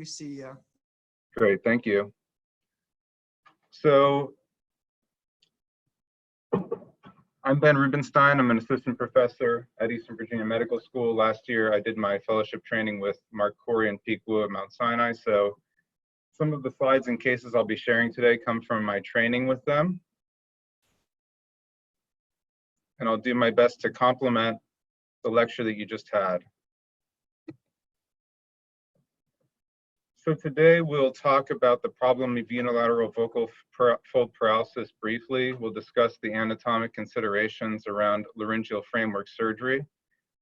see you. Great, thank you. So I'm Ben Rubinstein. I'm an assistant professor at Eastern Virginia Medical School. Last year, I did my fellowship training with Mark Corey and Pete Wu at Mount Sinai. So some of the slides and cases I'll be sharing today come from my training with them. And I'll do my best to complement the lecture that you just had. So today we'll talk about the problem of unilateral vocal fold paralysis briefly. We'll discuss the anatomic considerations around laryngeal framework surgery.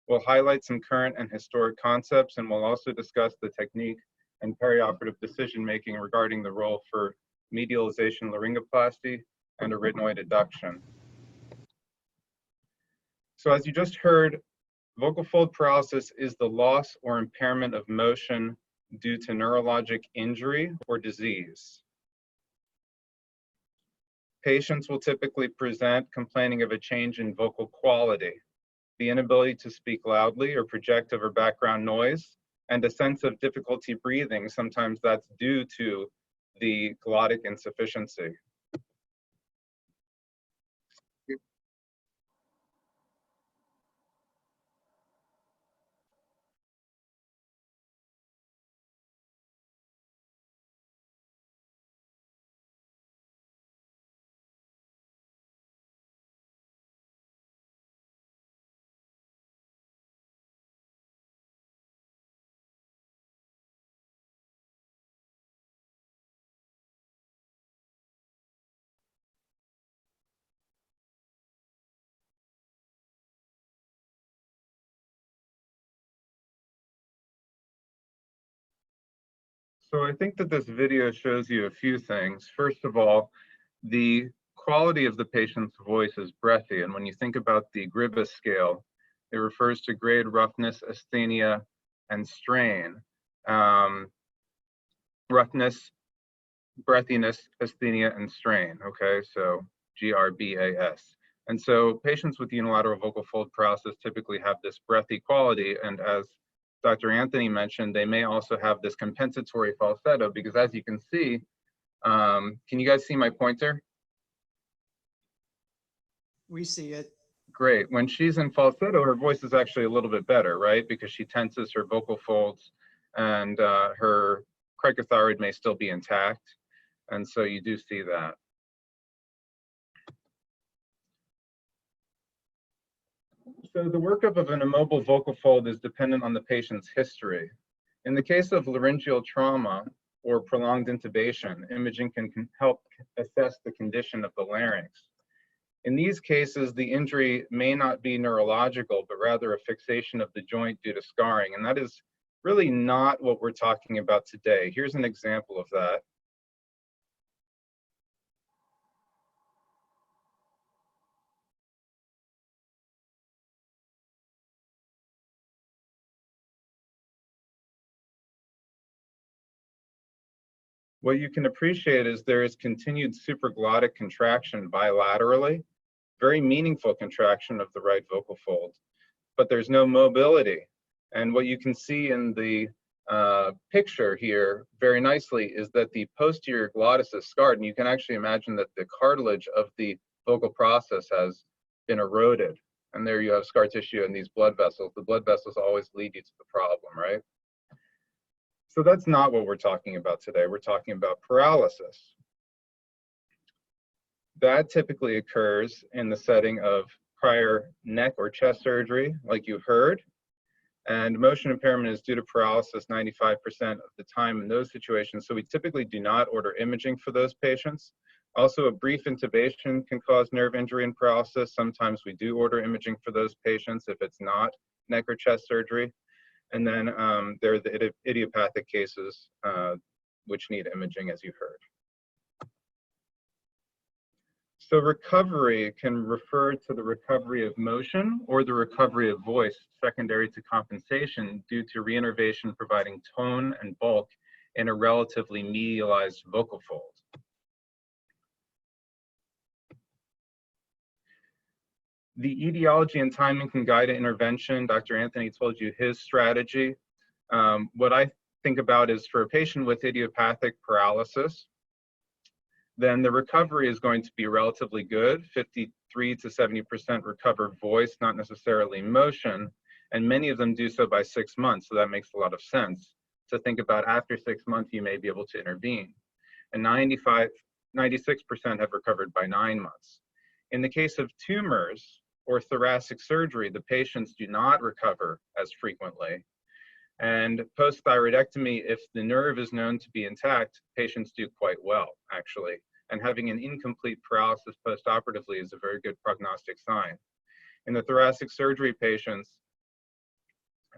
We'll highlight some current and historic concepts, and we'll also discuss the technique and perioperative decision-making regarding the role for medialization laryngoplasty and arytenoid deduction. So as you just heard, vocal fold paralysis is the loss or impairment of motion due to neurologic injury or disease. Patients will typically present complaining of a change in vocal quality, the inability to speak loudly or project over background noise, and a sense of difficulty breathing. Sometimes that's due to the glottic insufficiency. So I think that this video shows you a few things. First of all, the quality of the patient's voice is breathy. And when you think about the Gribus scale, it refers to grade, roughness, asthenia, and strain. Roughness, breathiness, asthenia, and strain, okay? So GRBAS. And so patients with unilateral vocal fold paralysis typically have this breathy quality, and as Dr. Anthony mentioned, they may also have this compensatory falsetto, because as you can see, can you guys see my pointer? We see it. Great. When she's in falsetto, her voice is actually a little bit better, right? Because she tenses her vocal folds and her cricothyroid may still be intact. And so you do see that. So the workup of an immobile vocal fold is dependent on the patient's history. In the case of laryngeal trauma or prolonged intubation, imaging can help assess the condition of the larynx. In these cases, the injury may not be neurological, but rather a fixation of the joint due to scarring. And that is really not what we're talking about today. Here's an example of that. What you can appreciate is there is continued supraglottic contraction bilaterally, very meaningful contraction of the right vocal fold, but there's no mobility. And what you can see in the picture here very nicely is that the posterior glottis is scarred, and you can actually imagine that the cartilage of the vocal process has been eroded. And there you have scar tissue and these blood vessels. The blood vessels always lead you to the problem, right? So that's not what we're talking about today. We're talking about paralysis. That typically occurs in the setting of prior neck or chest surgery, like you heard. And motion impairment is due to paralysis 95% of the time in those situations. So we typically do not order imaging for those patients. Also, a brief intubation can cause nerve injury and paralysis. Sometimes we do order imaging for those patients if it's not neck or chest surgery. And then there are the idiopathic cases which need imaging, as you heard. So recovery can refer to the recovery of motion or the recovery of voice secondary to compensation due to reinnervation providing tone and bulk in a relatively medialized vocal fold. The etiology and timing can guide intervention. Dr. Anthony told you his strategy. What I think about is for a patient with idiopathic paralysis, then the recovery is going to be relatively good, 53 to 70% recovered voice, not necessarily motion, and many of them do so by 6 months, so that makes a lot of sense. To think about after 6 months, you may be able to intervene. And 96% have recovered by 9 months. In the case of tumors or thoracic surgery, the patients do not recover as frequently. And post-thyroidectomy, if the nerve is known to be intact, patients do quite well, actually. And having an incomplete paralysis post-operatively is a very good prognostic sign. In the thoracic surgery patients,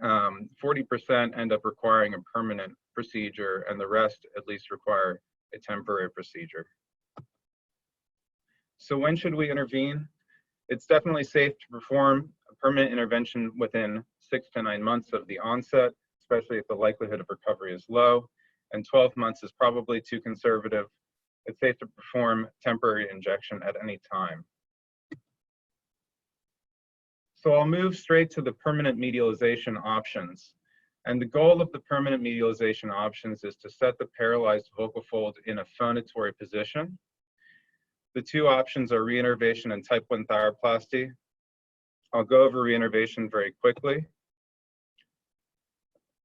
40% end up requiring a permanent procedure, and the rest at least require a temporary procedure. So when should we intervene? It's definitely safe to perform a permanent intervention within 6 to 9 months of the onset, especially if the likelihood of recovery is low, and 12 months is probably too conservative. It's safe to perform temporary injection at any time. So I'll move straight to the permanent medialization options. And the goal of the permanent medialization options is to set the paralyzed vocal fold in a phonatory position. The two options are reinnervation and type 1 thyroplasty. I'll go over reinnervation very quickly.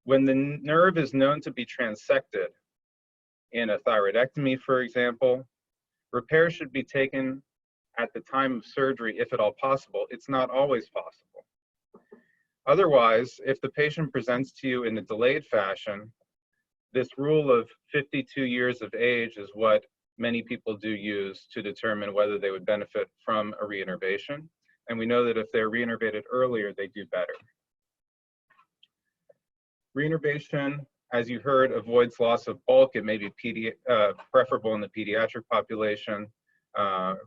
When the nerve is known to be transected in a thyroidectomy, for example, repair should be taken at the time of surgery, if at all possible. It's not always possible. Otherwise, if the patient presents to you in a delayed fashion, this rule of 52 years of age is what many people do use to determine whether they would benefit from a reinnervation. And we know that if they're reinnervated earlier, they do better. Reinnervation, as you heard, avoids loss of bulk. It may be preferable in the pediatric population.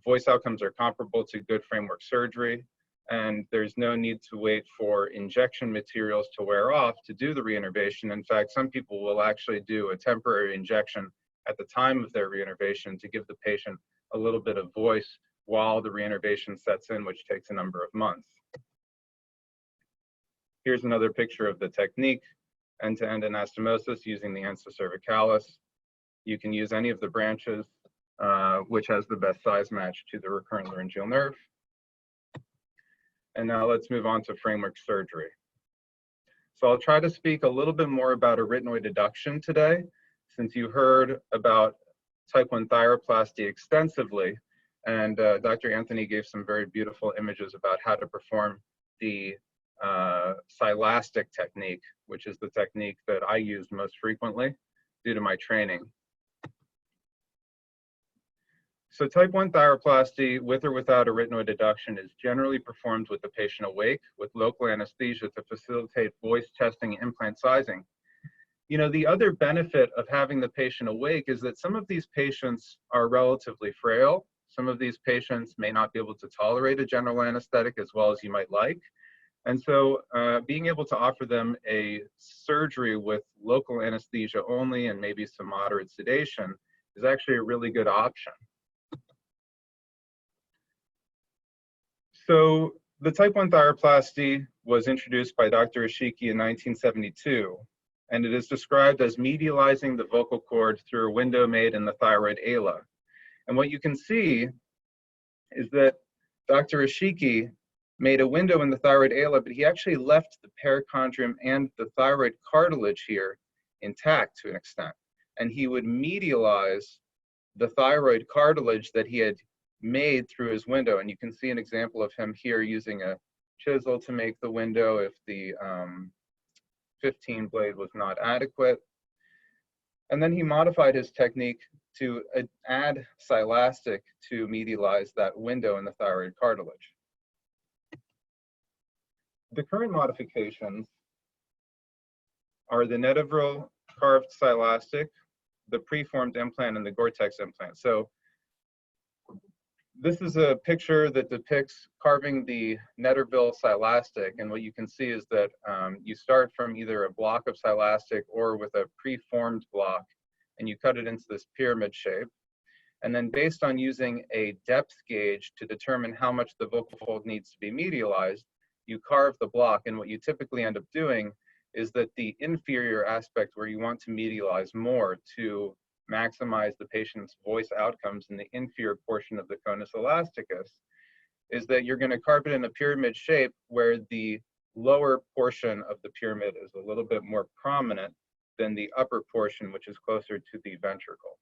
Voice outcomes are comparable to good framework surgery, and there's no need to wait for injection materials to wear off to do the reinnervation. In fact, some people will actually do a temporary injection at the time of their reinnervation to give the patient a little bit of voice while the reinnervation sets in, which takes a number of months. Here's another picture of the technique, end-to-end anastomosis using the ansa cervicalis. You can use any of the branches which has the best size match to the recurrent laryngeal nerve. And now let's move on to framework surgery. So I'll try to speak a little bit more about arytenoid deduction today, since you heard about type 1 thyroplasty extensively, and Dr. Anthony gave some very beautiful images about how to perform the silastic technique, which is the technique that I use most frequently due to my training. So type 1 thyroplasty, with or without arytenoid deduction, is generally performed with the patient awake with local anesthesia to facilitate voice testing and implant sizing. You know, the other benefit of having the patient awake is that some of these patients are relatively frail. Some of these patients may not be able to tolerate a general anesthetic as well as you might like. And so being able to offer them a surgery with local anesthesia only and maybe some moderate sedation is actually a really good option. So the type 1 thyroplasty was introduced by Dr. Ishiki in 1972, and it is described as medializing the vocal cord through a window made in the thyroid ala. And what you can see is that Dr. Ishiki made a window in the thyroid ala, but he actually left the perichondrium and the thyroid cartilage here intact to an extent. And he would medialize the thyroid cartilage that he had made through his window. And you can see an example of him here using a chisel to make the window if the 15 blade was not adequate. And then he modified his technique to add silastic to medialize that window in the thyroid cartilage. The current modifications are the Netavril carved silastic, the preformed implant, and the Gore-Tex implant. So this is a picture that depicts carving the Netavril silastic, and what you can see is that you start from either a block of silastic or with a preformed block, and you cut it into this pyramid shape. And then based on using a depth gauge to determine how much the vocal fold needs to be medialized, you carve the block, and what you typically end up doing is that the inferior aspect where you want to medialize more to maximize the patient's voice outcomes in the inferior portion of the conus elasticus is that you're going to carve it in a pyramid shape where the lower portion of the pyramid is a little bit more prominent than the upper portion, which is closer to the ventricle.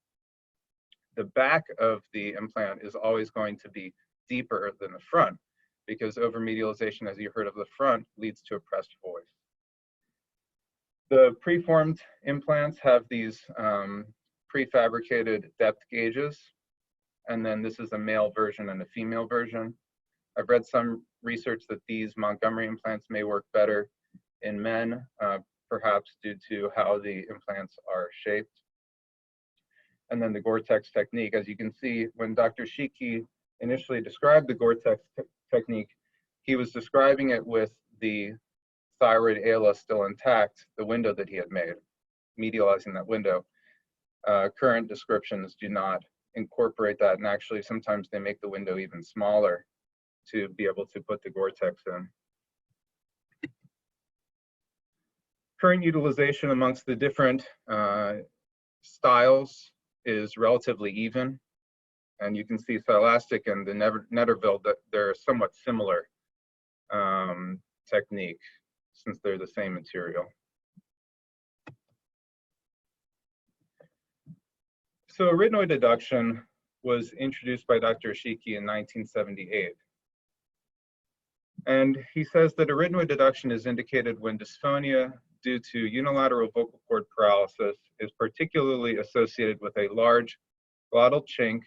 The back of the implant is always going to be deeper than the front because over-medialization, as you heard of the front, leads to oppressed voice. The preformed implants have these prefabricated depth gauges, and then this is a male version and a female version. I've read some research that these Montgomery implants may work better in men, perhaps due to how the implants are shaped. And then the Gore-Tex technique, as you can see, when Dr. Shiki initially described the Gore-Tex technique, he was describing it with the thyroid ala still intact, the window that he had made, medializing that window. Current descriptions do not incorporate that, and actually sometimes they make the window even smaller to be able to put the Gore-Tex in. Current utilization amongst the different styles is relatively even, and you can see Silastic and the Netterville that they're somewhat similar technique since they're the same material. So arytenoid deduction was introduced by Dr. Ishiki in 1978. And he says that arytenoid deduction is indicated when dysphonia due to unilateral vocal cord paralysis is particularly associated with a large glottal chink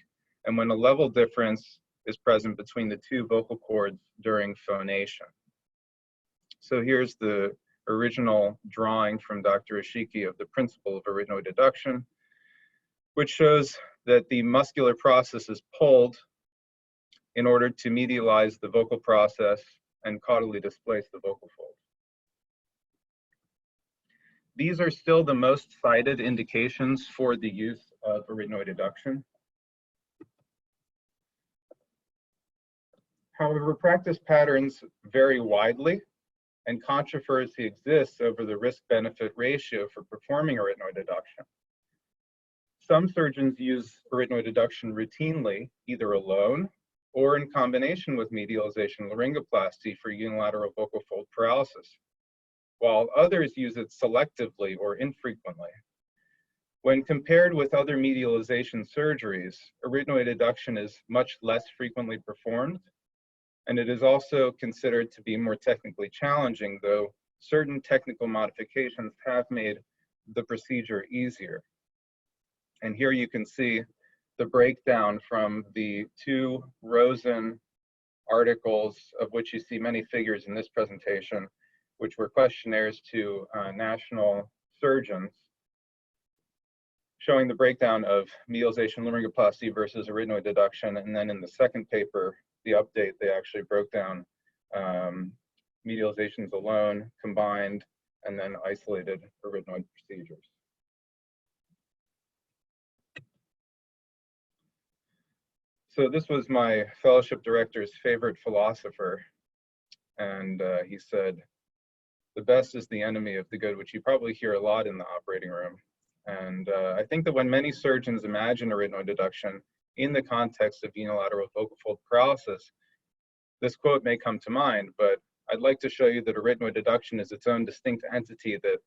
and when a level difference is present between the two vocal cords during phonation. So here's the original drawing from Dr. Ishiki of the principle of arytenoid deduction, which shows that the muscular process is pulled in order to medialize the vocal process and caudally displace the vocal fold. These are still the most cited indications for the use of arytenoid deduction. However, practice patterns vary widely, and controversy exists over the risk-benefit ratio for performing arytenoid deduction. Some surgeons use arytenoid deduction routinely, either alone or in combination with medialization laryngoplasty for unilateral vocal fold paralysis, while others use it selectively or infrequently. When compared with other medialization surgeries, arytenoid deduction is much less frequently performed, and it is also considered to be more technically challenging, though certain technical modifications have made the procedure easier. And here you can see the breakdown from the two Rosen articles, of which you see many figures in this presentation, which were questionnaires to national surgeons, showing the breakdown of medialization laryngoplasty versus arytenoid deduction. And then in the second paper, the update, they actually broke down medializations alone, combined, and then isolated arytenoid procedures. So this was my fellowship director's favorite philosopher. And he said, the best is the enemy of the good, which you probably hear a lot in the operating room. And I think that when many surgeons imagine arytenoid deduction in the context of unilateral vocal fold paralysis, this quote may come to mind, but I'd like to show you that arytenoid deduction is its own distinct entity that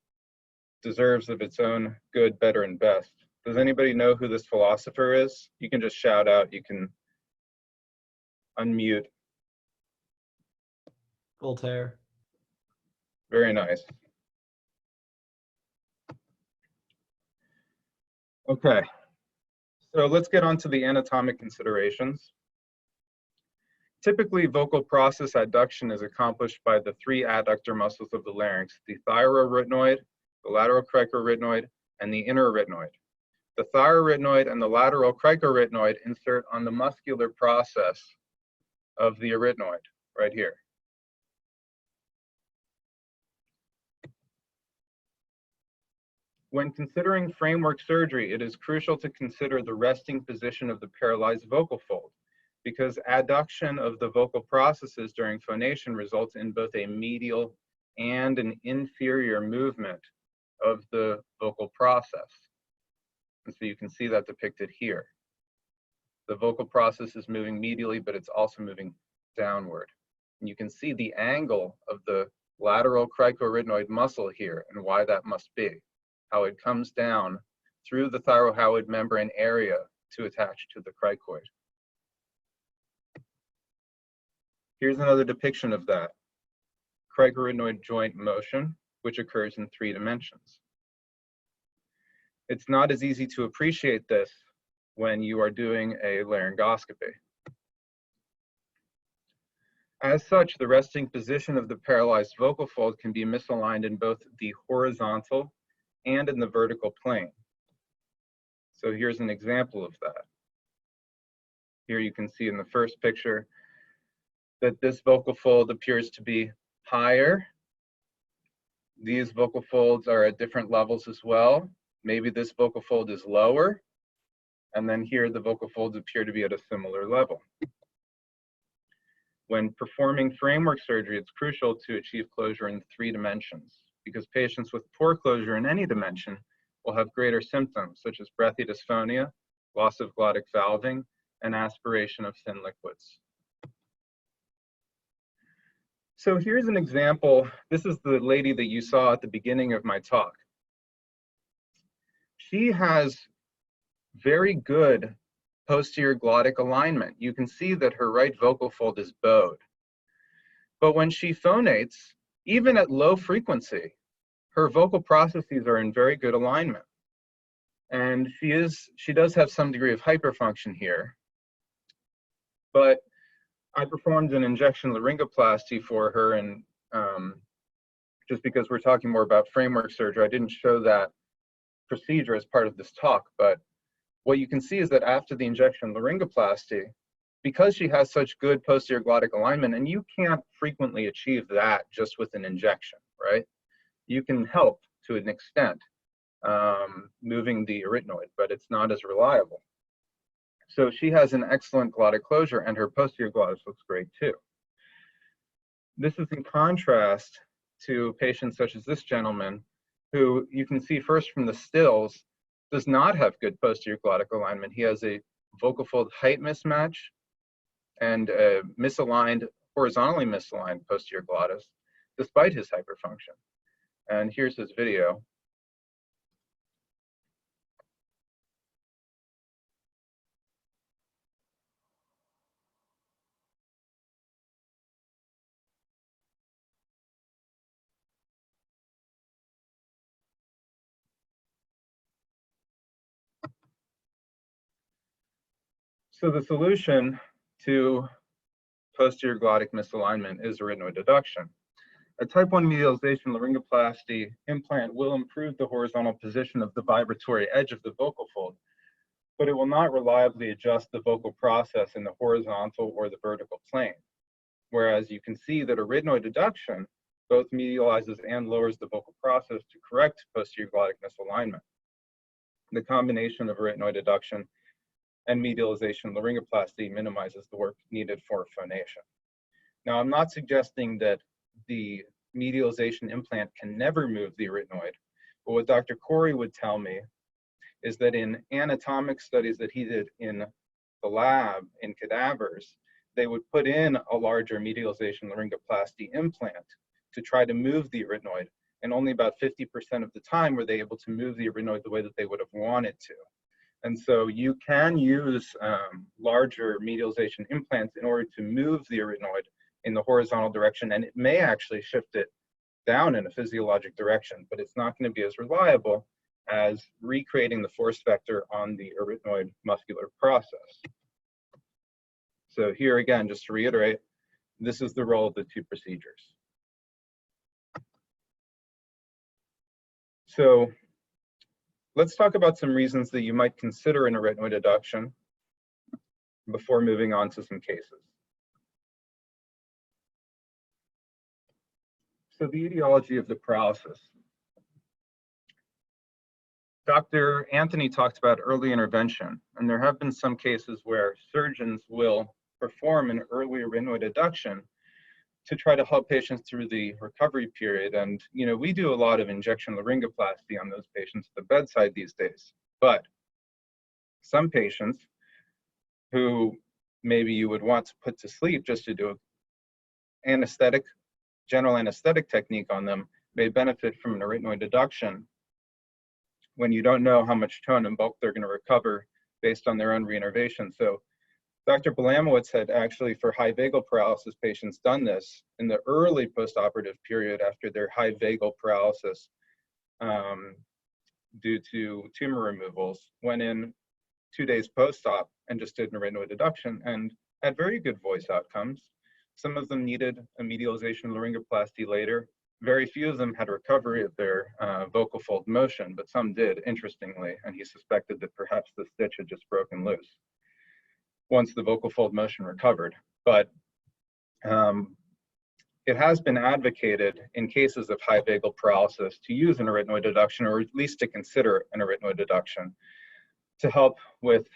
deserves of its own good, better, and best. Does anybody know who this philosopher is? You can just shout out, you can unmute. Voltaire. Very nice. Okay, so let's get on to the anatomic considerations. Typically, vocal process adduction is accomplished by the three adductor muscles of the larynx, the thyroarytenoid, the lateral cricoarytenoid, and the inner-arytenoid. The thyroarytenoid and the lateral cricoarytenoid insert on the muscular process of the arytenoid, right here. When considering framework surgery, it is crucial to consider the resting position of the paralyzed vocal fold, because adduction of the vocal processes during phonation results in both a medial and an inferior movement of the vocal process. And so you can see that depicted here. The vocal process is moving medially, but it's also moving downward. And you can see the angle of the lateral cricoarytenoid muscle here and why that must be, how it comes down through the thyrohyoid membrane area to attach to the cricoid. Here's another depiction of that cricoarytenoid joint motion, which occurs in 3 dimensions. It's not as easy to appreciate this when you are doing a laryngoscopy. As such, the resting position of the paralyzed vocal fold can be misaligned in both the horizontal and in the vertical plane. So here's an example of that. Here you can see in the first picture that this vocal fold appears to be higher. These vocal folds are at different levels as well. Maybe this vocal fold is lower, and then here the vocal folds appear to be at a similar level. When performing framework surgery, it's crucial to achieve closure in 3 dimensions because patients with poor closure in any dimension will have greater symptoms such as breathy dysphonia, loss of glottic valving, and aspiration of thin liquids. So here's an example. This is the lady that you saw at the beginning of my talk. She has very good posterior glottic alignment. You can see that her right vocal fold is bowed. But when she phonates, even at low frequency, her vocal processes are in very good alignment. And she does have some degree of hyperfunction here. But I performed an injection laryngoplasty for her, and just because we're talking more about framework surgery, I didn't show that procedure as part of this talk, but what you can see is that after the injection laryngoplasty, because she has such good posterior glottic alignment, and you can't frequently achieve that just with an injection, right? You can help to an extent moving the arytenoid, but it's not as reliable. So she has an excellent glottic closure, and her posterior glottis looks great too. This is in contrast to patients such as this gentleman, who you can see first from the stills does not have good posterior glottic alignment. He has a vocal fold height mismatch and a misaligned, horizontally misaligned posterior glottis, despite his hyperfunction. And here's his video. So the solution to posterior glottic misalignment is arytenoid deduction. A type 1 medialization laryngoplasty implant will improve the horizontal position of the vibratory edge of the vocal fold, but it will not reliably adjust the vocal process in the horizontal or the vertical plane. Whereas you can see that arytenoid deduction both medializes and lowers the vocal process to correct posterior glottic misalignment. The combination of arytenoid deduction and medialization laryngoplasty minimizes the work needed for phonation. Now, I'm not suggesting that the medialization implant can never move the arytenoid, but what Dr. Corey would tell me is that in anatomic studies that he did in the lab in cadavers, they would put in a larger medialization laryngoplasty implant to try to move the arytenoid, and only about 50% of the time were they able to move the arytenoid the way that they would have wanted to. And so you can use larger medialization implants in order to move the arytenoid in the horizontal direction, and it may actually shift it down in a physiologic direction, but it's not going to be as reliable as recreating the force vector on the arytenoid muscular process. So here again, just to reiterate, this is the role of the 2 procedures. So let's talk about some reasons that you might consider an arytenoid deduction before moving on to some cases. So the etiology of the paralysis. Dr. Anthony talked about early intervention, and there have been some cases where surgeons will perform an early arytenoid deduction to try to help patients through the recovery period. And, you know, we do a lot of injection laryngoplasty on those patients at the bedside these days. But some patients who maybe you would want to put to sleep just to do an general anesthetic technique on them may benefit from an arytenoid deduction when you don't know how much tone and bulk they're going to recover based on their own reinnervation. So Dr. Belamowitz had actually, for high vagal paralysis patients, done this in the early postoperative period after their high vagal paralysis due to tumor removals, went in 2 days post-op and just did an arytenoid deduction and had very good voice outcomes. Some of them needed a medialization laryngoplasty later. Very few of them had recovery of their vocal fold motion, but some did, interestingly, and he suspected that perhaps the stitch had just broken loose once the vocal fold motion recovered. But it has been advocated in cases of high vagal paralysis to use an arytenoid deduction, or at least to consider an arytenoid deduction, to help with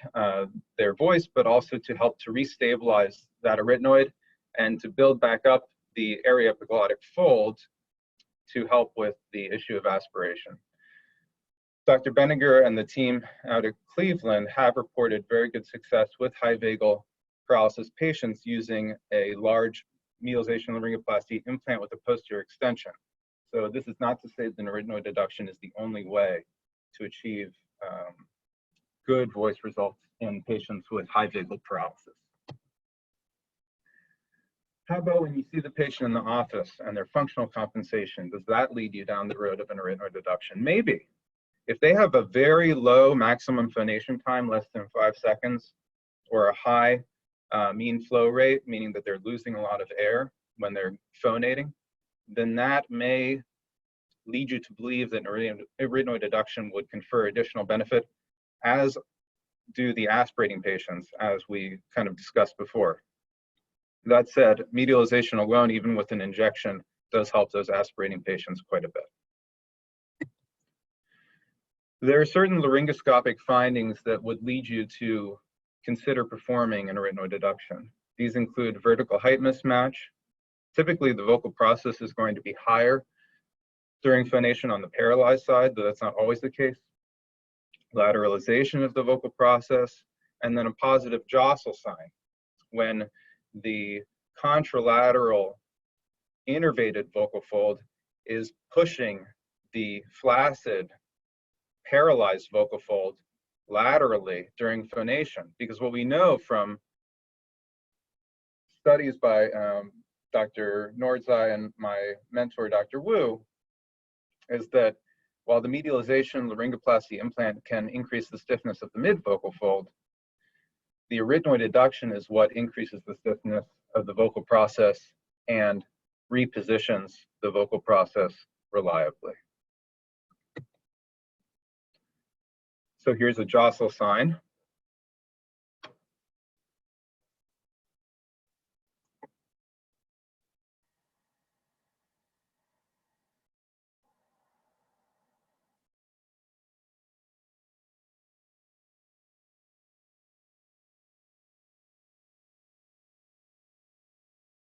their voice, but also to help to restabilize that arytenoid and to build back up the area epiglottic fold to help with the issue of aspiration. Dr. Benninger and the team out of Cleveland have reported very good success with high vagal paralysis patients using a large medialization laryngoplasty implant with a posterior extension. So this is not to say that an arytenoid deduction is the only way to achieve good voice results in patients with high vagal paralysis. How about when you see the patient in the office and their functional compensation? Does that lead you down the road of an arytenoid deduction? Maybe. If they have a very low maximum phonation time, less than 5 seconds, or a high mean flow rate, meaning that they're losing a lot of air when they're phonating, then that may lead you to believe that an arytenoid deduction would confer additional benefit, as do the aspirating patients, as we kind of discussed before. That said, medialization alone, even with an injection, does help those aspirating patients quite a bit. There are certain laryngoscopic findings that would lead you to consider performing an arytenoid deduction. These include vertical height mismatch. Typically, the vocal process is going to be higher during phonation on the paralyzed side, though that's not always the case. Lateralization of the vocal process, and then a positive jostle sign when the contralateral innervated vocal fold is pushing the flaccid paralyzed vocal fold laterally during phonation. Because what we know from studies by Dr. Nordzai and my mentor, Dr. Wu, is that while the medialization laryngoplasty implant can increase the stiffness of the mid-vocal fold, the arytenoid deduction is what increases the stiffness of the vocal process and repositions the vocal process reliably. So here's a jostle sign.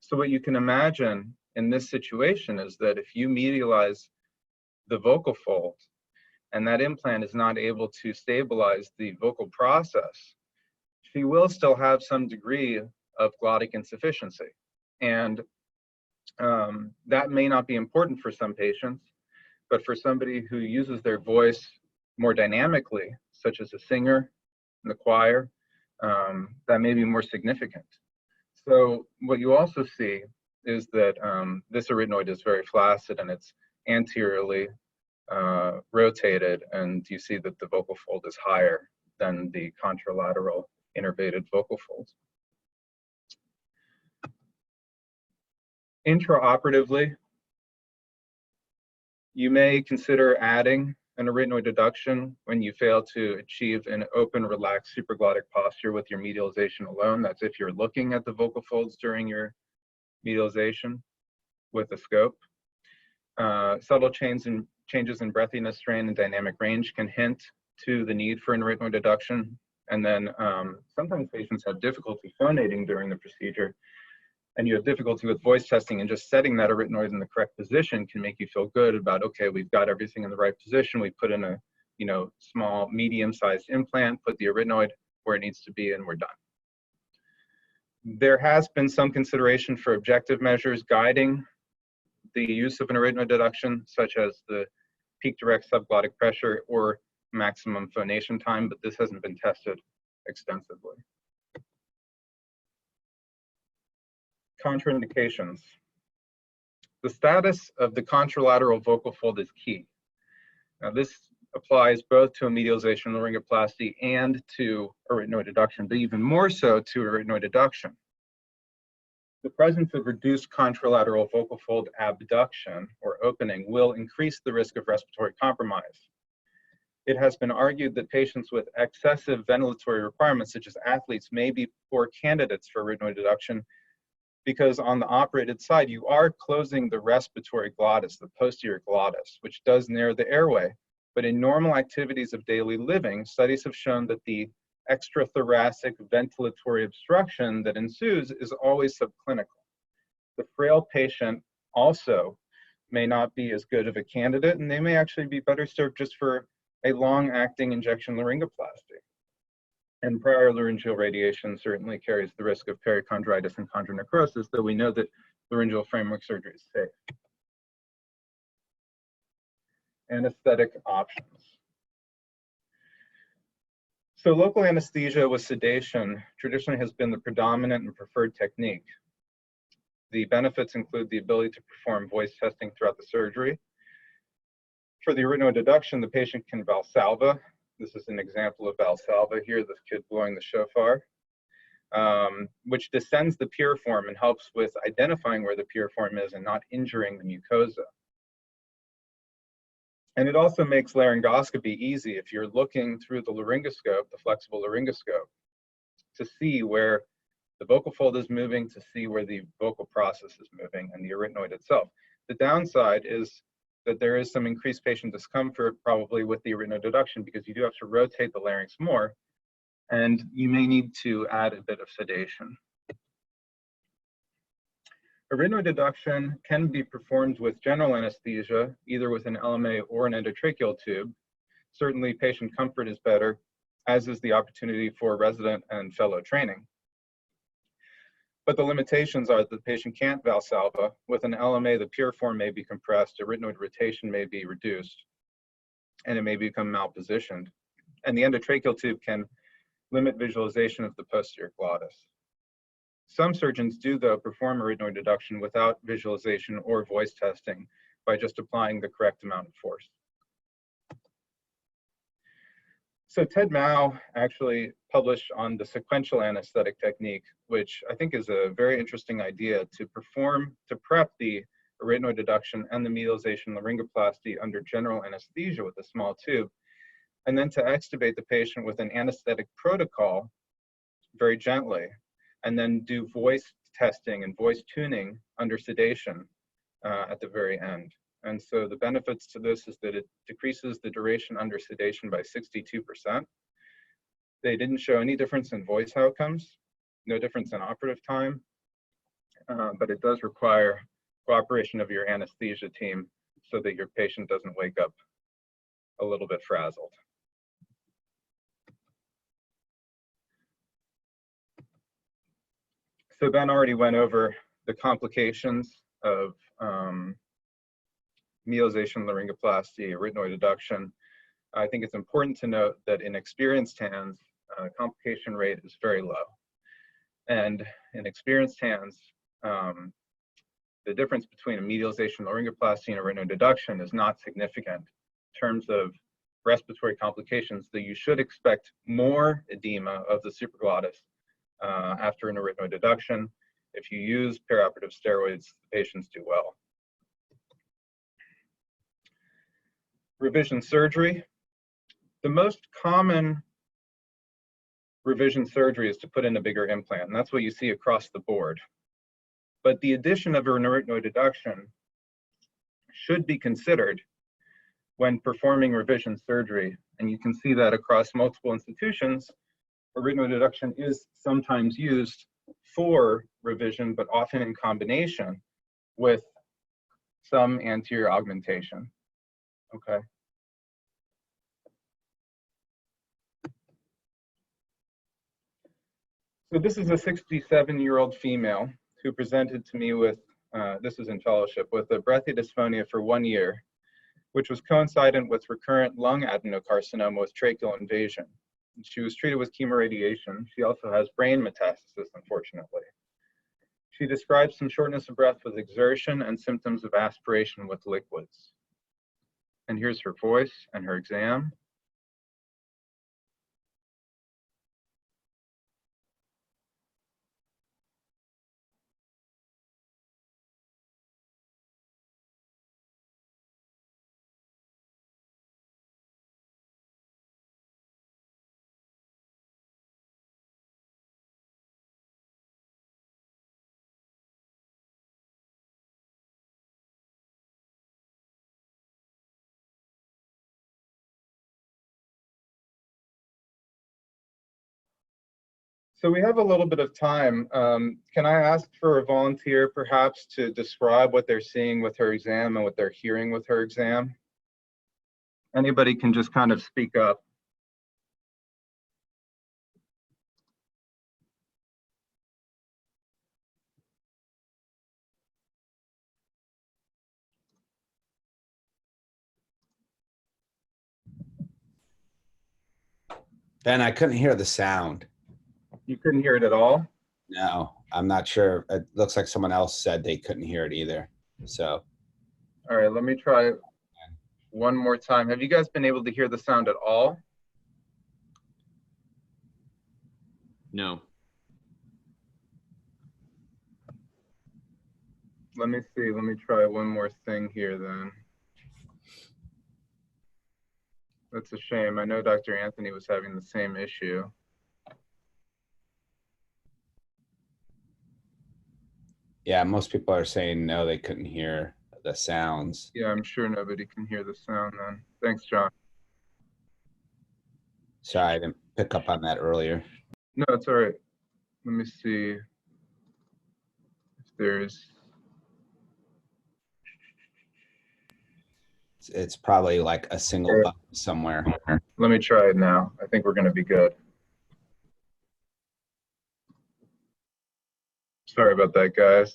So what you can imagine in this situation is that if you medialize the vocal fold and that implant is not able to stabilize the vocal process, she will still have some degree of glottic insufficiency. And that may not be important for some patients, but for somebody who uses their voice more dynamically, such as a singer in the choir, that may be more significant. So what you also see is that this arytenoid is very flaccid and it's anteriorly rotated, and you see that the vocal fold is higher than the contralateral innervated vocal fold. Intraoperatively, you may consider adding an arytenoid deduction when you fail to achieve an open, relaxed, supraglottic posture with your medialization alone. That's if you're looking at the vocal folds during your medialization with a scope. Subtle changes in breathiness, strain, and dynamic range can hint to the need for an arytenoid deduction. And then sometimes patients have difficulty phonating during the procedure. and you have difficulty with voice testing, and just setting that arytenoid in the correct position can make you feel good about, okay, we've got everything in the right position. We put in a, small, medium-sized implant, put the arytenoid where it needs to be, and we're done. There has been some consideration for objective measures guiding the use of an arytenoid deduction, such as the peak direct subglottic pressure or maximum phonation time, but this hasn't been tested extensively. Contraindications. The status of the contralateral vocal fold is key. Now, this applies both to a medialization laryngoplasty and to arytenoid deduction, but even more so to arytenoid deduction. The presence of reduced contralateral vocal fold abduction or opening will increase the risk of respiratory compromise. It has been argued that patients with excessive ventilatory requirements, such as athletes, may be poor candidates for arytenoid deduction because on the operated side, you are closing the respiratory glottis, the posterior glottis, which does narrow the airway. But in normal activities of daily living, studies have shown that the extrathoracic ventilatory obstruction that ensues is always subclinical. The frail patient also may not be as good of a candidate, and they may actually be better served just for a long-acting injection laryngoplasty. And prior laryngeal radiation certainly carries the risk of perichondritis and chondronecrosis, though we know that laryngeal framework surgery is safe. Anesthetic options. So local anesthesia with sedation traditionally has been the predominant and preferred technique. The benefits include the ability to perform voice testing throughout the surgery. For the arytenoid deduction, the patient can valsalva. This is an example of valsalva here, this kid blowing the shofar, which descends the piriform and helps with identifying where the piriform is and not injuring the mucosa. And it also makes laryngoscopy easy if you're looking through the laryngoscope, the flexible laryngoscope, to see where the vocal fold is moving, to see where the vocal process is moving, and the arytenoid itself. The downside is that there is some increased patient discomfort probably with the arytenoid deduction because you do have to rotate the larynx more, and you may need to add a bit of sedation. Arytenoid deduction can be performed with general anesthesia, either with an LMA or an endotracheal tube. Certainly patient comfort is better, as is the opportunity for resident and fellow training. But the limitations are that the patient can't valsalva. With an LMA, the piriform may be compressed, arytenoid rotation may be reduced, and it may become malpositioned. And the endotracheal tube can limit visualization of the posterior glottis. Some surgeons do, though, perform arytenoid deduction without visualization or voice testing by just applying the correct amount of force. So Ted Mao actually published on the sequential anesthetic technique, which I think is a very interesting idea to prep the arytenoid deduction and the medialization laryngoplasty under general anesthesia with a small tube, and then to extubate the patient with an anesthetic protocol very gently, and then do voice testing and voice tuning under sedation at the very end. And so the benefits to this is that it decreases the duration under sedation by 62%. They didn't show any difference in voice outcomes, no difference in operative time, but it does require cooperation of your anesthesia team so that your patient doesn't wake up a little bit frazzled. So Ben already went over the complications of medialization laryngoplasty, arytenoid deduction. I think it's important to note that in experienced hands, complication rate is very low. And in experienced hands, the difference between a medialization laryngoplasty and arytenoid deduction is not significant in terms of respiratory complications, that you should expect more edema of the supraglottis after an arytenoid deduction. If you use perioperative steroids, the patients do well. Revision surgery. The most common revision surgery is to put in a bigger implant, and that's what you see across the board. But the addition of an arytenoid deduction should be considered when performing revision surgery, and you can see that across multiple institutions, arytenoid deduction is sometimes used for revision, but often in combination with some anterior augmentation. Okay. So this is a 67-year-old female who presented to me with, this is in fellowship, with a breathodysphonia for 1 year, which was coincident with recurrent lung adenocarcinoma with tracheal invasion. She was treated with chemoradiation. She also has brain metastasis, unfortunately. She describes some shortness of breath with exertion and symptoms of aspiration with liquids. And here's her voice and her exam. So we have a little bit of time. Can I ask for a volunteer perhaps to describe what they're seeing with her exam and what they're hearing with her exam? Anybody can just kind of speak up. Ben, I couldn't hear the sound. You couldn't hear it at all? No, I'm not sure. It looks like someone else said they couldn't hear it either. So, All right, let me try one more time. Have you guys been able to hear the sound at all? No. Let me see. Let me try one more thing here then. That's a shame. I know Dr. Anthony was having the same issue. yeah, most people are saying no, they couldn't hear the sounds. Yeah, I'm sure nobody can hear the sound then. Thanks, John. Sorry, I didn't pick up on that earlier. No, it's all right. Let me see if there's... It's probably like a single button somewhere. Let me try it now. I think we're going to be good. Sorry about that, guys.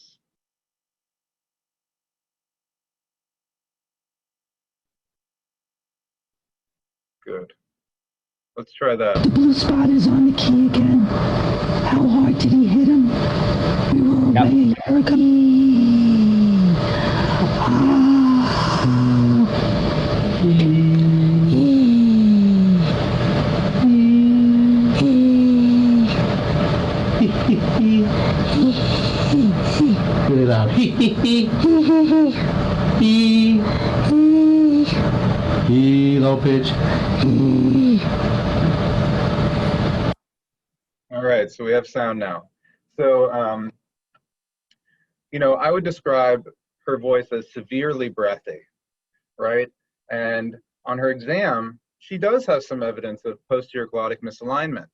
Good. Let's try that. The blue spot is on the key again. How hard did he hit him? We were away a year ago. Get it out. Low pitch. All right, so we have sound now. So, you know, I would describe her voice as severely breathy, right? And on her exam, she does have some evidence of posterior glottic misalignment.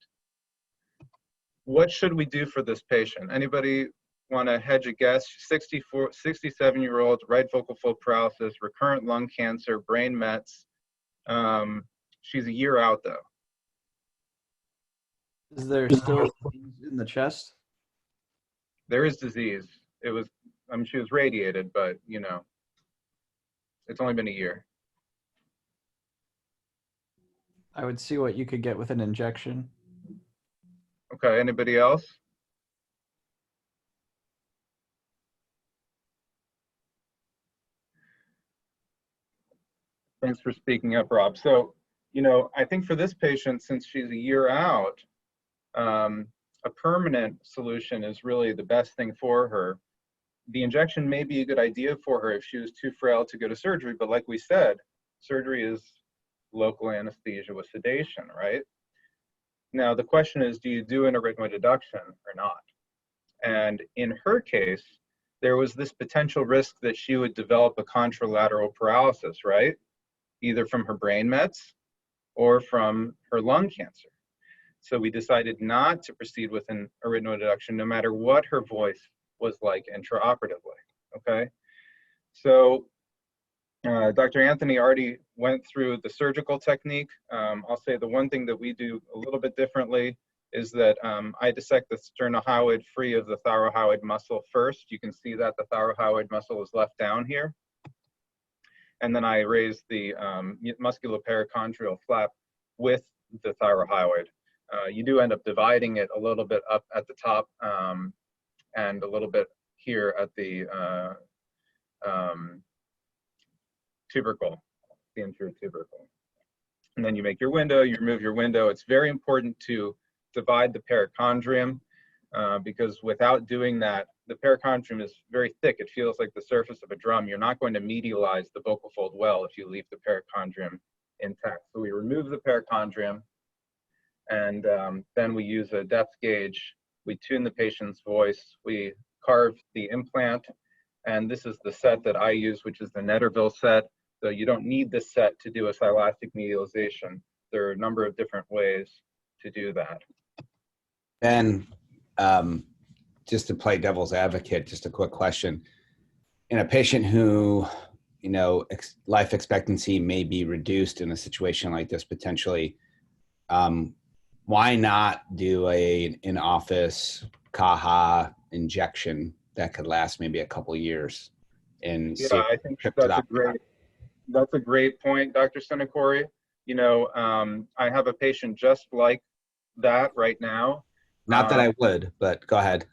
What should we do for this patient? Anybody want to hedge a guess? 67-year-old, right vocal fold paralysis, recurrent lung cancer, brain mets. She's a year out though. Is there still disease in the chest? There is disease. It was, I mean, she was radiated, but you know, it's only been a year. I would see what you could get with an injection. Okay, anybody else? Thanks for speaking up, Rob. So, you know, I think for this patient, since she's a year out, a permanent solution is really the best thing for her. The injection may be a good idea for her if she was too frail to go to surgery, but like we said, surgery is local anesthesia with sedation, right? Now, the question is, do you do an arrhythmia deduction or not? And in her case, there was this potential risk that she would develop a contralateral paralysis, right? Either from her brain mets or from her lung cancer. So we decided not to proceed with an arytenoid deduction, no matter what her voice was like intraoperatively, okay? So Dr. Anthony already went through the surgical technique. I'll say the one thing that we do a little bit differently is that I dissect the sternohyoid free of the thyrohyoid muscle first. You can see that the thyrohyoid muscle is left down here. And then I raise the musculoperitoneal flap with the thyrohyoid. You do end up dividing it a little bit up at the top and a little bit here at the tubercle, the inferior tubercle. And then you make your window, you remove your window. It's very important to divide the perichondrium because without doing that, the perichondrium is very thick. It feels like the surface of a drum. You're not going to medialize the vocal fold well if you leave the perichondrium intact. So we remove the perichondrium, and then we use a depth gauge. We tune the patient's voice. We carve the implant, and this is the set that I use, which is the Netterville set. So you don't need this set to do a silastic medialization. There are a number of different ways to do that. And just to play devil's advocate, just a quick question. In a patient who, you know, life expectancy may be reduced in a situation like this potentially, why not do an in-office CAJA injection that could last maybe a couple of years? And yeah, I think that's a great point, Dr. Senekori. You know, I have a patient just like that right now. Not that I would, but go ahead.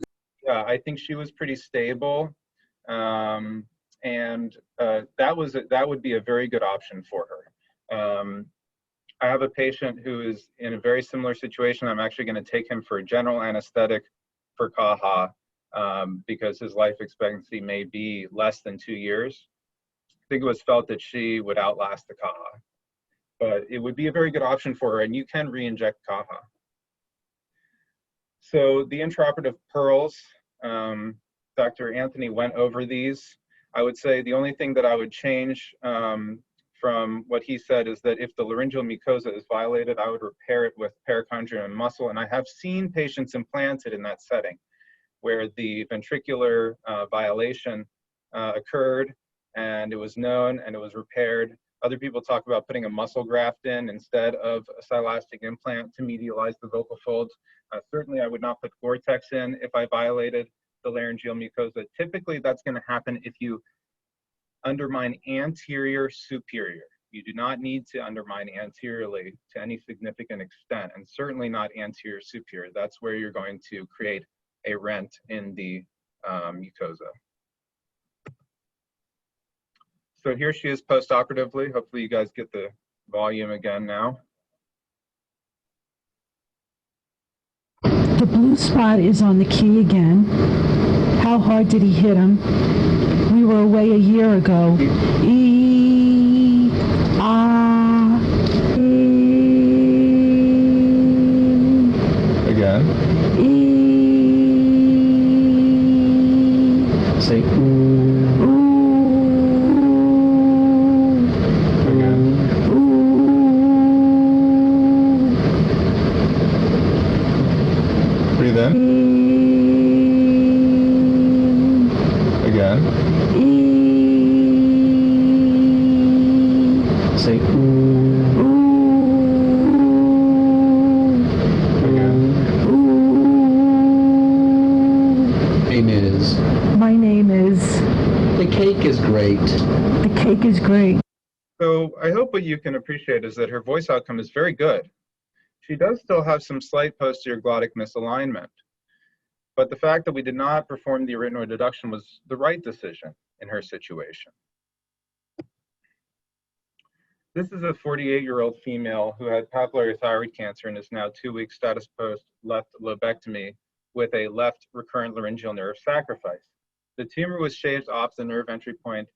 Yeah, I think she was pretty stable, and that would be a very good option for her. I have a patient who is in a very similar situation. I'm actually going to take him for a general anesthetic for CAJA because his life expectancy may be less than 2 years. I think it was felt that she would outlast the CAJA, but it would be a very good option for her, and you can re-inject CAJA. So the intraoperative pearls, Dr. Anthony went over these. I would say the only thing that I would change from what he said is that if the laryngeal mucosa is violated, I would repair it with perichondrium and muscle. And I have seen patients implanted in that setting where the ventricular violation occurred and it was known and it was repaired. Other people talk about putting a muscle graft in instead of a silastic implant to medialize the vocal folds. Certainly, I would not put Gore-Tex in if I violated the laryngeal mucosa. Typically, that's going to happen if you undermine anterior superior. You do not need to undermine anteriorly to any significant extent, and certainly not anterior superior. That's where you're going to create a rent in the mucosa. So here she is postoperatively. Hopefully you guys get the volume again now. The blue spot is on the key again. How hard did he hit him? We were away a year ago. E, ah, e. Again. E. Say ooh. Breathe in. Again. Say ooh. Again. Name is. My name is. The cake is great. The cake is great. So I hope what you can appreciate is that her voice outcome is very good. She does still have some slight posterior glottic misalignment, but the fact that we did not perform the arytenoid deduction was the right decision in her situation. This is a 48-year-old female who had papillary thyroid cancer and is now 2 weeks status post left lobectomy with a left recurrent laryngeal nerve sacrifice. The tumor was shaved off the nerve entry point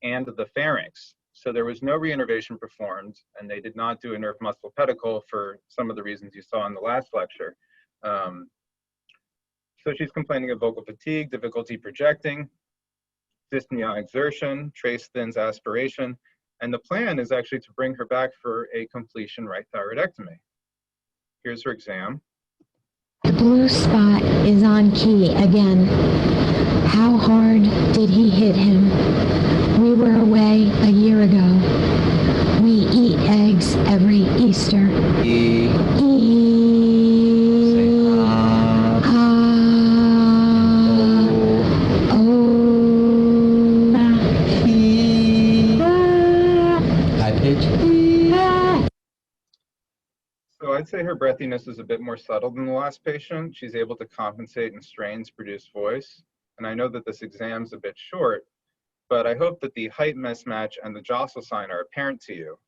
and the pharynx. So there was no reinnervation performed, and they did not do a nerve muscle pedicle for some of the reasons you saw in the last lecture. So she's complaining of vocal fatigue, difficulty projecting, dyspnea exertion, trace thins aspiration, and the plan is actually to bring her back for a completion right thyroidectomy. Here's her exam. The blue spot is on key again. How hard did he hit him? We were away a year ago. We eat eggs every Easter. E. Say high pitch. So I'd say her breathiness is a bit more subtle than the last patient. She's able to compensate in strains, produce voice. And I know that this exam's a bit short, but I hope that the height mismatch and the jostle sign are apparent to you.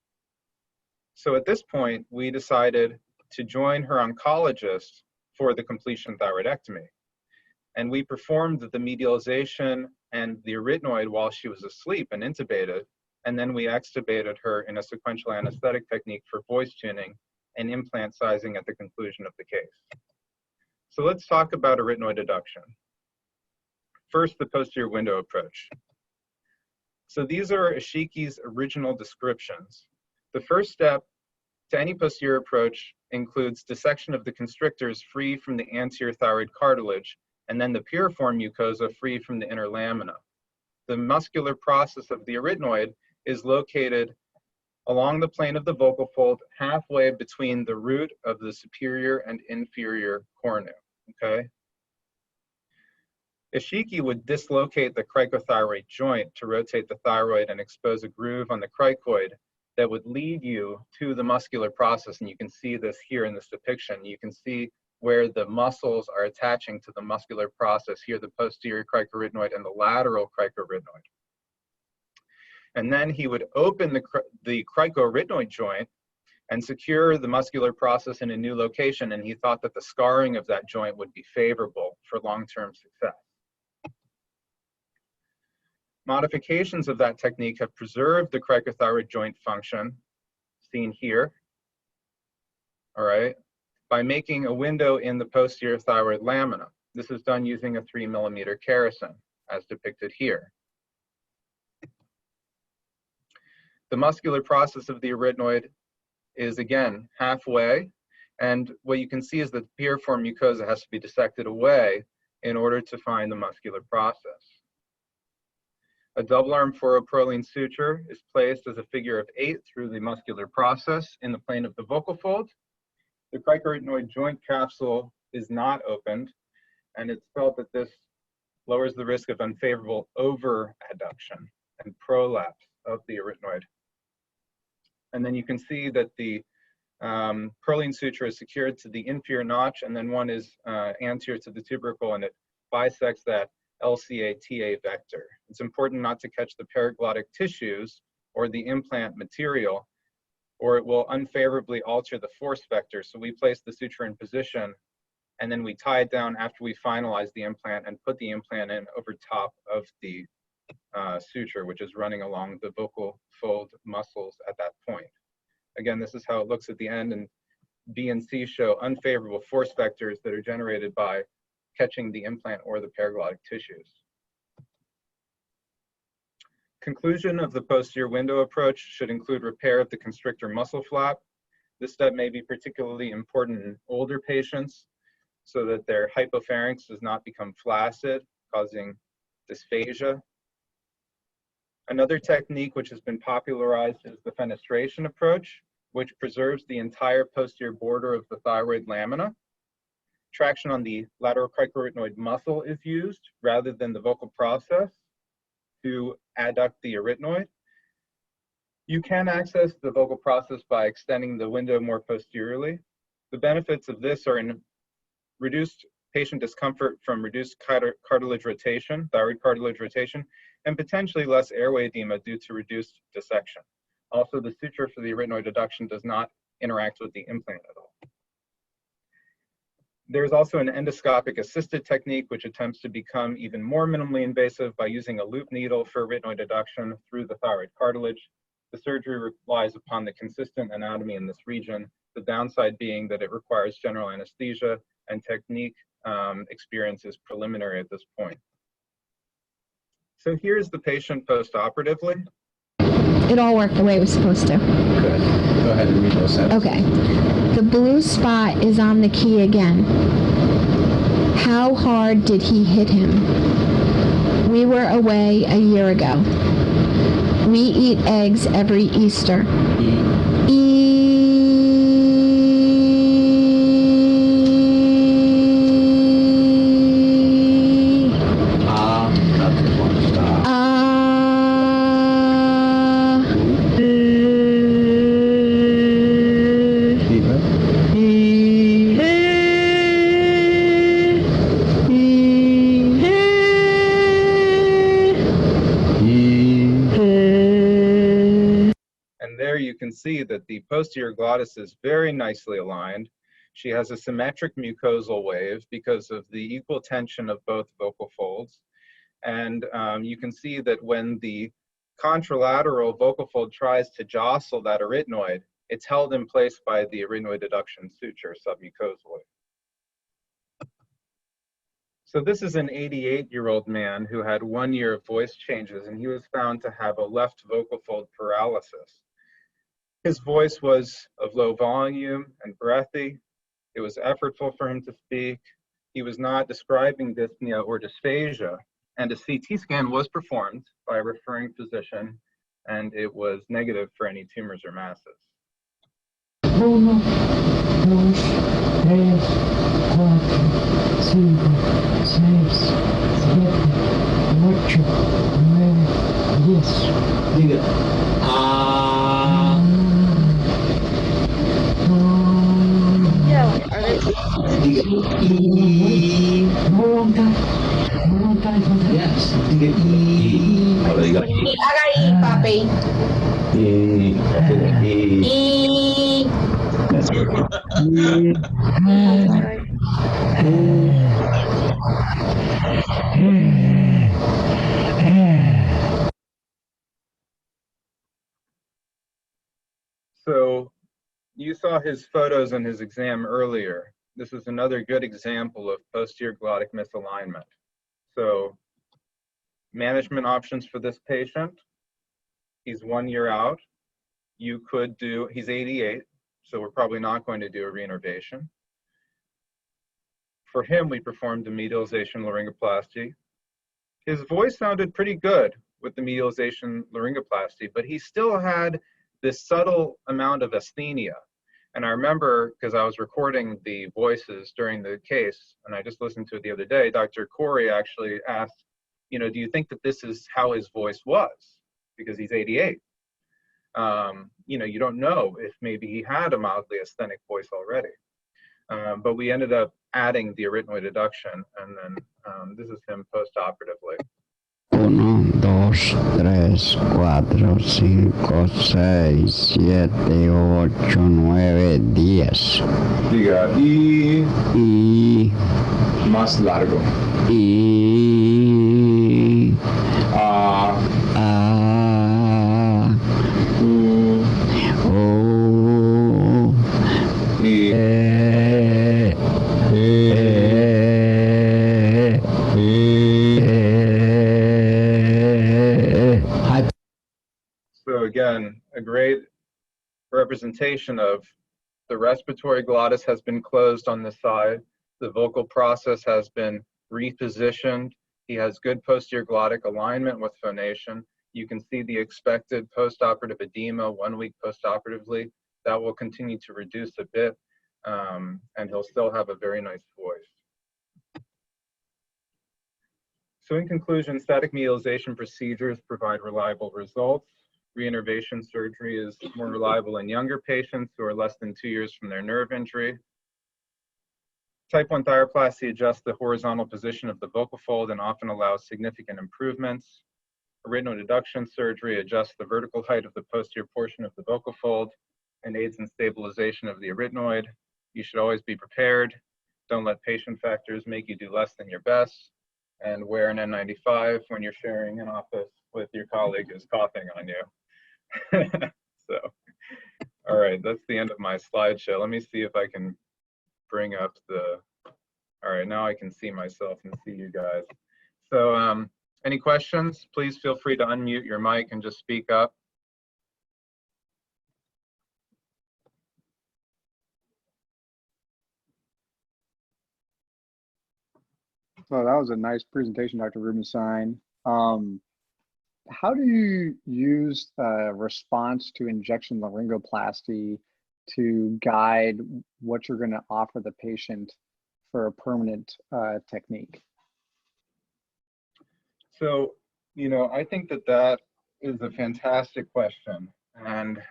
So at this point, we decided to join her oncologist for the completion thyroidectomy. And we performed the medialization and the arytenoid while she was asleep and intubated. And then we extubated her in a sequential anesthetic technique for voice tuning and implant sizing at the conclusion of the case. So let's talk about arytenoid deduction. First, the posterior window approach. So these are Ishiki's original descriptions. The first step to any posterior approach includes dissection of the constrictors free from the anterior thyroid cartilage, and then the piriform mucosa free from the inner lamina. The muscular process of the arytenoid is located along the plane of the vocal fold, halfway between the root of the superior and inferior cornu, okay? Ishiki would dislocate the cricothyroid joint to rotate the thyroid and expose a groove on the cricoid that would lead you to the muscular process. And you can see this here in this depiction. You can see where the muscles are attaching to the muscular process here, the posterior cricoarytenoid and the lateral cricoarytenoid. And then he would open the cricoarytenoid joint and secure the muscular process in a new location. And he thought that the scarring of that joint would be favorable for long-term success. Modifications of that technique have preserved the cricothyroid joint function, seen here, all right, by making a window in the posterior thyroid lamina. This is done using a 3mm kerrison, as depicted here. The muscular process of the arytenoid is, again, halfway, and what you can see is that the piriform mucosa has to be dissected away in order to find the muscular process. A double-arm fluoroproline suture is placed as a figure of 8 through the muscular process in the plane of the vocal fold. The cricoarytenoid joint capsule is not opened, and it's felt that this lowers the risk of unfavorable over-adduction and prolapse of the arytenoid. And then you can see that the Proline suture is secured to the inferior notch, and then one is anterior to the tubercle, and it bisects that LCA-TA vector. It's important not to catch the paraglottic tissues or the implant material, or it will unfavorably alter the force vector. So we place the suture in position, and then we tie it down after we finalize the implant and put the implant in over top of the suture, which is running along the vocal fold muscles at that point. Again, this is how it looks at the end, and B and C show unfavorable force vectors that are generated by catching the implant or the paraglottic tissues. Conclusion of the posterior window approach should include repair of the constrictor muscle flap. This step may be particularly important in older patients so that their hypopharynx does not become flaccid, causing dysphagia. Another technique which has been popularized is the fenestration approach, which preserves the entire posterior border of the thyroid lamina. Traction on the lateral cricoarytenoid muscle is used rather than the vocal process to adduct the arytenoid. You can access the vocal process by extending the window more posteriorly. The benefits of this are in reduced patient discomfort from reduced cartilage rotation, thyroid cartilage rotation, and potentially less airway edema due to reduced dissection. Also, the suture for the arytenoid deduction does not interact with the implant at all. There's also an endoscopic assisted technique which attempts to become even more minimally invasive by using a loop needle for arytenoid deduction through the thyroid cartilage. The surgery relies upon the consistent anatomy in this region, the downside being that it requires general anesthesia, and technique experience is preliminary at this point. So here's the patient post-operatively. It all worked the way it was supposed to. Good. Go ahead and read those sentences. Okay. The blue spot is on the key again. How hard did he hit him? We were away a year ago. We eat eggs every Easter. You can see that the posterior glottis is very nicely aligned. She has a symmetric mucosal wave because of the equal tension of both vocal folds. And you can see that when the contralateral vocal fold tries to jostle that arytenoid, it's held in place by the arytenoid deduction suture submucosally. So this is an 88-year-old man who had 1 year of voice changes, and he was found to have a left vocal fold paralysis. His voice was of low volume and breathy. It was effortful for him to speak. He was not describing dyspnea or dysphagia, and a CT scan was performed by a referring physician, and it was negative for any tumors or masses. 1, 2, 3, 4, 5, 6, 7, 8, 9, 10. Yes, tiga I. Kalau tiga I. Haga I, papi. I. That's good. So you saw his photos in his exam earlier. This is another good example of posterior glottic misalignment. So management options for this patient. He's 1 year out. You could do, he's 88, so we're probably not going to do a reinnervation. For him, we performed a medialization laryngoplasty. His voice sounded pretty good with the medialization laryngoplasty, but he still had this subtle amount of asthenia. And I remember, because I was recording the voices during the case, and I just listened to it the other day, Dr. Corey actually asked, you know, do you think that this is how his voice was? Because he's 88. You know, you don't know if maybe he had a mildly asthenic voice already. But we ended up adding the arytenoid deduction, and then this is him post-operatively. 1, 2, 3, 4, 5, 6, 7, 8, 9, 10. Diga y más largo. Y A U O I So again, a great representation of the respiratory glottis has been closed on this side. The vocal process has been repositioned. He has good posterior glottic alignment with phonation. You can see the expected postoperative edema 1 week postoperatively. That will continue to reduce a bit, and he'll still have a very nice voice. So in conclusion, static medialization procedures provide reliable results. Reinnervation surgery is more reliable in younger patients who are less than 2 years from their nerve injury. Type 1 thyroplasty adjusts the horizontal position of the vocal fold and often allows significant improvements. Arytenoid deduction surgery adjusts the vertical height of the posterior portion of the vocal fold and aids in stabilization of the arytenoid. You should always be prepared. Don't let patient factors make you do less than your best. And wear an N95 when you're sharing an office with your colleague who's coughing on you. So, all right, that's the end of my slideshow. Let me see if I can bring up the, all right, now I can see myself and see you guys. So any questions? Please feel free to unmute your mic and just speak up. So that was a nice presentation, Dr. Rubinstein. How do you use response to injection laryngoplasty to guide what you're going to offer the patient for a permanent technique? So, you know, I think that that is a fantastic question. And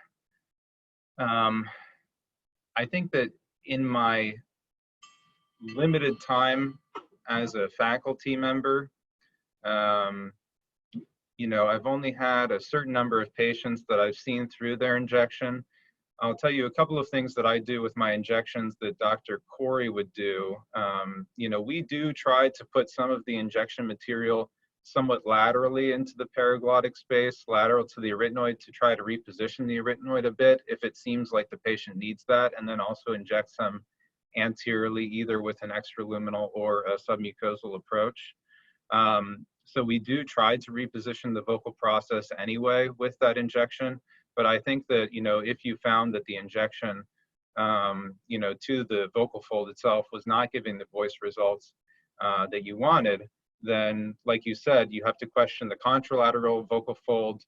I think that in my limited time as a faculty member, you know, I've only had a certain number of patients that I've seen through their injection. I'll tell you a couple of things that I do with my injections that Dr. Corey would do. You know, we do try to put some of the injection material somewhat laterally into the paraglottic space, lateral to the arytenoid, to try to reposition the arytenoid a bit if it seems like the patient needs that, and then also inject some anteriorly, either with an extraluminal or a submucosal approach. So we do try to reposition the vocal process anyway with that injection, but I think that, you know, if you found that the injection, you know, to the vocal fold itself was not giving the voice results that you wanted, then, like you said, you have to question the contralateral vocal fold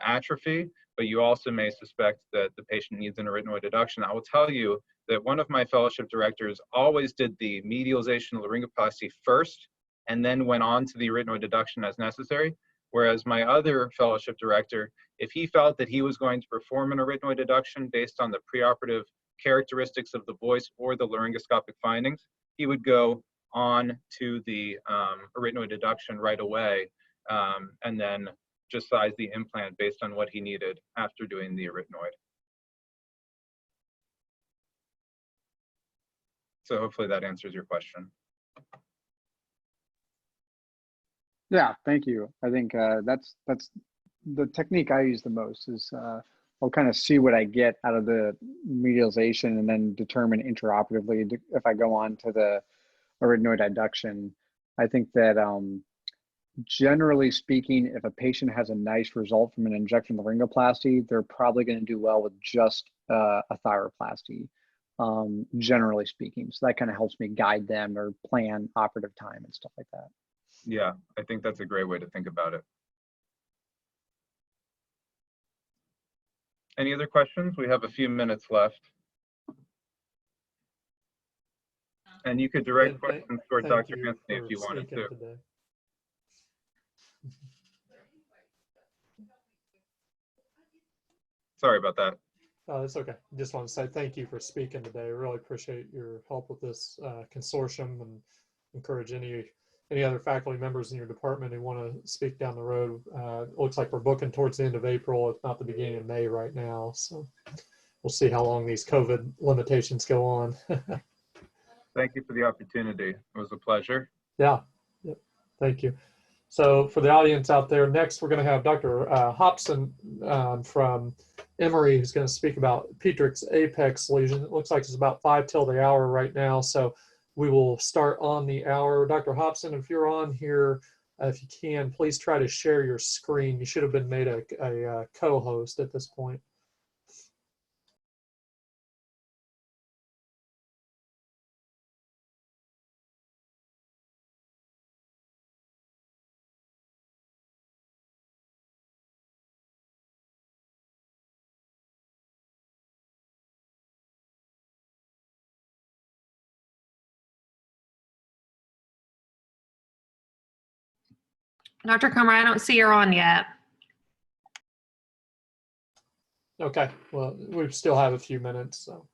atrophy, but you also may suspect that the patient needs an arytenoid deduction. I will tell you that one of my fellowship directors always did the medialization of laryngoplasty first, and then went on to the arytenoid deduction as necessary. Whereas my other fellowship director, if he felt that he was going to perform an arytenoid deduction based on the preoperative characteristics of the voice or the laryngoscopic findings, he would go on to the arytenoid deduction right away, and then just size the implant based on what he needed after doing the arytenoid. So hopefully that answers your question. Yeah, thank you. I think that's the technique I use the most is I'll kind of see what I get out of the medialization and then determine intraoperatively if I go on to the arytenoid adduction. I think that generally speaking, if a patient has a nice result from an injection laryngoplasty, they're probably going to do well with just a thyroplasty, generally speaking. So that kind of helps me guide them or plan operative time and stuff like that. Yeah, I think that's a great way to think about it. Any other questions? We have a few minutes left. And you could direct questions toward Dr. Anthony if you wanted to. Today. Sorry about that. Oh, that's okay. Just want to say thank you for speaking today. I really appreciate your help with this consortium, and encourage any other faculty members in your department who want to speak down the road. It looks like we're booking towards the end of April, if not the beginning of May right now. So we'll see how long these COVID limitations go on. Thank you for the opportunity. It was a pleasure. Yeah, yep. Thank you. So for the audience out there, next we're going to have Dr. Hobson from Emory, who's going to speak about Petrich's apex lesion. It looks like it's about 5 till the hour right now, so we will start on the hour. Dr. Hobson, if you're on here, if you can, please try to share your screen. You should have been made a co-host at this point. Dr. Comer, I don't see you're on yet. Okay, well, we still have a few minutes, so.